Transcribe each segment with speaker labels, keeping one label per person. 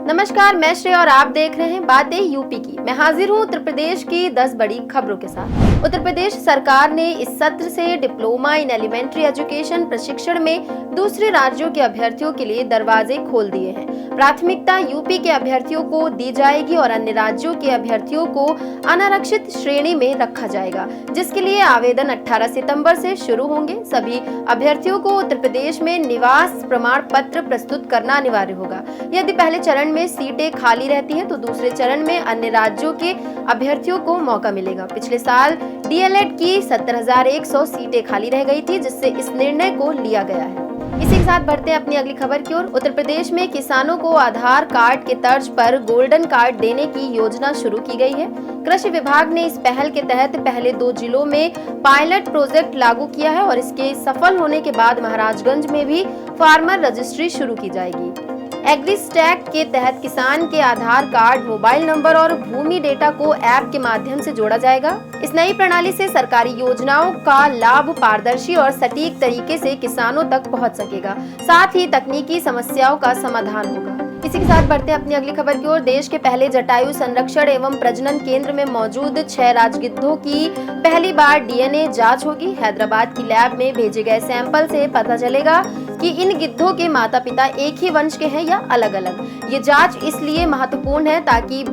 Speaker 1: नमस्कार, मैं श्रेया और आप देख रहे हैं बातें यूपी की। मैं हाजिर हूं उत्तर प्रदेश की 10 बड़ी खबरों के साथ। उत्तर प्रदेश सरकार ने इस सत्र से डिप्लोमा इन एलिमेंट्री एजुकेशन प्रशिक्षण में दूसरे राज्यों के अभ्यर्थियों के लिए दरवाजे खोल दिए हैं। प्राथमिकता यूपी के अभ्यर्थियों को दी जाएगी और अन्य राज्यों के अभ्यर्थियों को अनारक्षित श्रेणी में रखा जाएगा, जिसके लिए आवेदन 18 सितंबर से शुरू होंगे। सभी अभ्यर्थियों को उत्तर प्रदेश में निवास प्रमाण पत्र प्रस्तुत करना अनिवार्य होगा। यदि पहले चरण में सीटें खाली रहती हैं तो दूसरे चरण में अन्य राज्यों के अभ्यर्थियों को मौका मिलेगा। पिछले साल डीएलएड की 17,100 सीटें खाली रह गई थी, जिससे इस निर्णय को लिया गया है। इसी के साथ बढ़ते हैं अपनी अगली खबर की ओर। उत्तर प्रदेश में किसानों को आधार कार्ड के तर्ज पर गोल्डन कार्ड देने की योजना शुरू की गई है। कृषि विभाग ने इस पहल के तहत पहले 2 जिलों में पायलट प्रोजेक्ट लागू किया है और इसके सफल होने के बाद महाराजगंज में भी फार्मर रजिस्ट्री शुरू की जाएगी। एग्रीस्टैक के तहत किसान के आधार कार्ड, मोबाइल नंबर और भूमि डेटा को ऐप के माध्यम से जोड़ा जाएगा। इस नई प्रणाली से सरकारी योजनाओं का लाभ पारदर्शी और सटीक तरीके से किसानों तक पहुंच सकेगा, साथ ही तकनीकी समस्याओं का समाधान होगा। इसी के साथ बढ़ते हैं अपनी अगली खबर की ओर। देश के पहले जटायु संरक्षण एवं प्रजनन केंद्र में मौजूद 6 राजगिद्धों की पहली बार डीएनए जांच होगी। हैदराबाद की लैब में भेजे गए सैंपल से पता चलेगा कि इन गिद्धों के माता पिता एक ही वंश के हैं या अलग अलग। ये जांच इसलिए महत्वपूर्ण है ताकि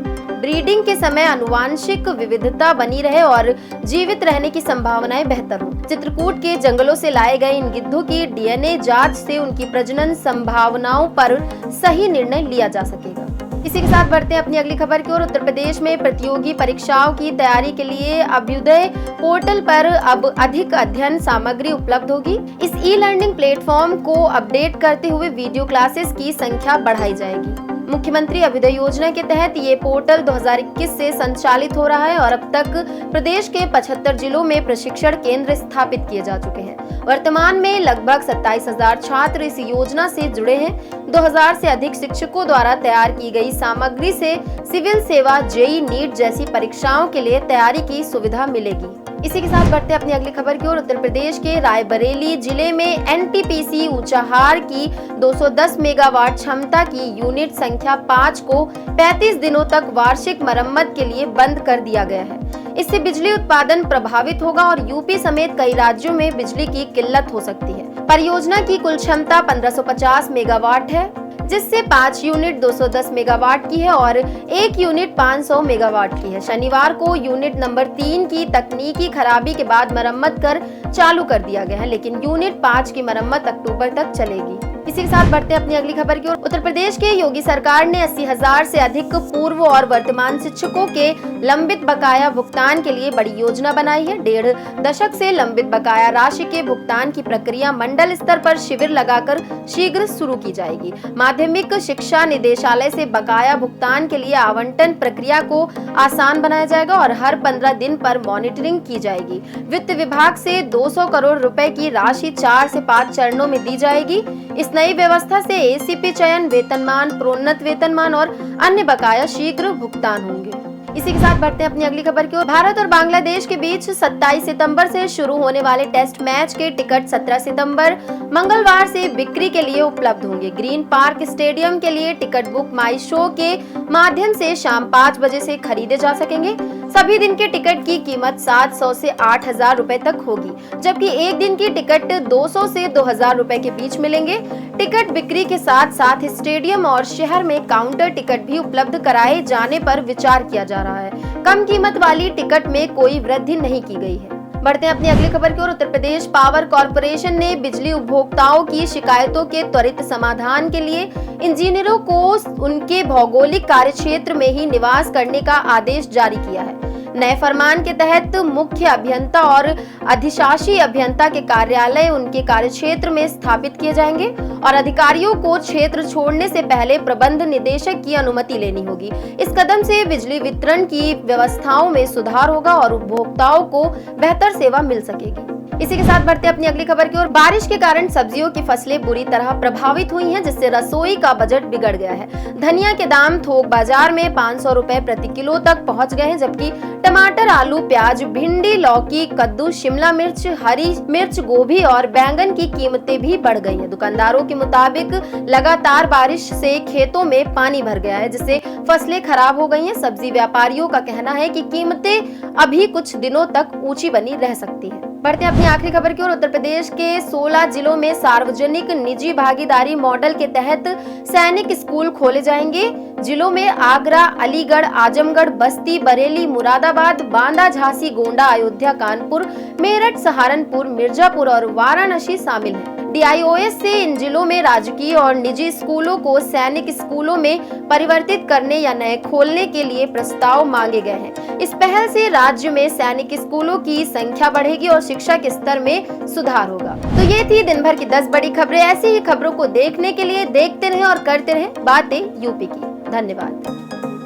Speaker 1: ब्रीडिंग के समय आनुवांशिक विविधता बनी रहे और जीवित रहने की संभावनाएं बेहतर हों। चित्रकूट के जंगलों से लाए गए इन गिद्धों की डीएनए जांच से उनकी प्रजनन संभावनाओं पर सही निर्णय लिया जा सकेगा। इसी के साथ बढ़ते हैं अपनी अगली खबर की ओर। उत्तर प्रदेश में प्रतियोगी परीक्षाओं की तैयारी के लिए अभ्युदय पोर्टल पर अब अधिक अध्ययन सामग्री उपलब्ध होगी। इस ई लर्निंग प्लेटफॉर्म को अपडेट करते हुए वीडियो क्लासेस की संख्या बढ़ाई जाएगी। मुख्यमंत्री अभ्युदय योजना के तहत ये पोर्टल 2021 से संचालित हो रहा है और अब तक प्रदेश के 75 जिलों में प्रशिक्षण केंद्र स्थापित किए जा चुके हैं। वर्तमान में लगभग 27,000 छात्र इस योजना से जुड़े हैं। 2000 से अधिक शिक्षकों द्वारा तैयार की गई सामग्री से सिविल सेवा, जेईई, नीट जैसी परीक्षाओं के लिए तैयारी की सुविधा मिलेगी। इसी के साथ बढ़ते हैं अपनी अगली खबर की ओर। उत्तर प्रदेश के रायबरेली जिले में एनटीपीसी ऊंचाहार की 210 मेगावाट क्षमता की यूनिट संख्या 5 को 35 दिनों तक वार्षिक मरम्मत के लिए बंद कर दिया गया है। इससे बिजली उत्पादन प्रभावित होगा और यूपी समेत कई राज्यों में बिजली की किल्लत हो सकती है। परियोजना की कुल क्षमता 1550 मेगावाट है, जिससे 5 यूनिट 210 मेगावाट की है और 1 यूनिट 500 मेगावाट की है। शनिवार को यूनिट नंबर 3 की तकनीकी खराबी के बाद मरम्मत कर चालू कर दिया गया है, लेकिन यूनिट 5 की मरम्मत अक्टूबर तक चलेगी। इसी के साथ बढ़ते हैं अपनी अगली खबर की ओर। उत्तर प्रदेश के योगी सरकार ने 80,000 से अधिक पूर्व और वर्तमान शिक्षकों के लंबित बकाया भुगतान के लिए बड़ी योजना बनाई है। 1.5 दशक से लंबित बकाया राशि के भुगतान की प्रक्रिया मंडल स्तर पर शिविर लगाकर शीघ्र शुरू की जाएगी। माध्यमिक शिक्षा निदेशालय से बकाया भुगतान के लिए आवंटन प्रक्रिया को आसान बनाया जाएगा और हर 15 दिन पर मॉनिटरिंग की जाएगी। वित्त विभाग से 200 करोड़ रुपए की राशि 4 से 5 चरणों में दी जाएगी। इस नई व्यवस्था से एसीपी चयन, वेतनमान, प्रोन्नत वेतनमान और अन्य बकाया शीघ्र भुगतान होंगे। इसी के साथ बढ़ते हैं अपनी अगली खबर की ओर। भारत और बांग्लादेश के बीच 27 सितंबर से शुरू होने वाले टेस्ट मैच के टिकट 17 सितंबर मंगलवार से बिक्री के लिए उपलब्ध होंगे। ग्रीन पार्क स्टेडियम के लिए टिकट बुक माई शो के माध्यम से शाम 5 बजे से खरीदे जा सकेंगे। सभी दिन के टिकट की कीमत 700 से 8,000 रुपए तक होगी, जबकि एक दिन की टिकट 200 से 2,000 रुपए के बीच मिलेंगे। टिकट बिक्री के साथ साथ स्टेडियम और शहर में काउंटर टिकट भी उपलब्ध कराए जाने पर विचार किया जा रहा है। कम कीमत वाली टिकट में कोई वृद्धि नहीं की गई है। बढ़ते हैं अपनी अगली खबर की ओर। उत्तर प्रदेश पावर कॉर्पोरेशन ने बिजली उपभोक्ताओं की शिकायतों के त्वरित समाधान के लिए इंजीनियरों को उनके भौगोलिक कार्यक्षेत्र में ही निवास करने का आदेश जारी किया है। नए फरमान के तहत मुख्य अभियंता और अधिशासी अभियंता के कार्यालय उनके कार्यक्षेत्र में स्थापित किए जाएंगे और अधिकारियों को क्षेत्र छोड़ने से पहले प्रबंध निदेशक की अनुमति लेनी होगी। इस कदम से बिजली वितरण की व्यवस्थाओं में सुधार होगा और उपभोक्ताओं को बेहतर सेवा मिल सकेगी। इसी के साथ बढ़ते अपनी अगली खबर की ओर। बारिश के कारण सब्जियों की फसलें बुरी तरह प्रभावित हुई हैं, जिससे रसोई का बजट बिगड़ गया है। धनिया के दाम थोक बाजार में 500 रुपए प्रति किलो तक पहुंच गए हैं, जबकि टमाटर, आलू, प्याज, भिंडी, लौकी, कद्दू, शिमला मिर्च, हरी मिर्च, गोभी और बैंगन की कीमतें भी बढ़ गई हैं। दुकानदारों के मुताबिक लगातार बारिश से खेतों में पानी भर गया है, जिससे फसलें खराब हो गई हैं। सब्जी व्यापारियों का कहना है कि कीमतें अभी कुछ दिनों तक ऊंची बनी रह सकती है। बढ़ते हैं अपनी आखिरी खबर की ओर। उत्तर प्रदेश के 16 जिलों में सार्वजनिक निजी भागीदारी मॉडल के तहत सैनिक स्कूल खोले जाएंगे। जिलों में आगरा, अलीगढ़, आजमगढ़, बस्ती, बरेली, मुरादाबाद, बांदा, झांसी, गोंडा, अयोध्या, कानपुर, मेरठ, सहारनपुर, मिर्जापुर और वाराणसी शामिल हैं। DIOS से इन जिलों में राजकीय और निजी स्कूलों को सैनिक स्कूलों में परिवर्तित करने या नए खोलने के लिए प्रस्ताव मांगे गए हैं। इस पहल से राज्य में सैनिक स्कूलों की संख्या बढ़ेगी और शिक्षा के स्तर में सुधार होगा। तो ये थी दिन भर की 10 बड़ी खबरें। ऐसी ही खबरों को देखने के लिए देखते रहें और करते रहें बातें यूपी की। धन्यवाद।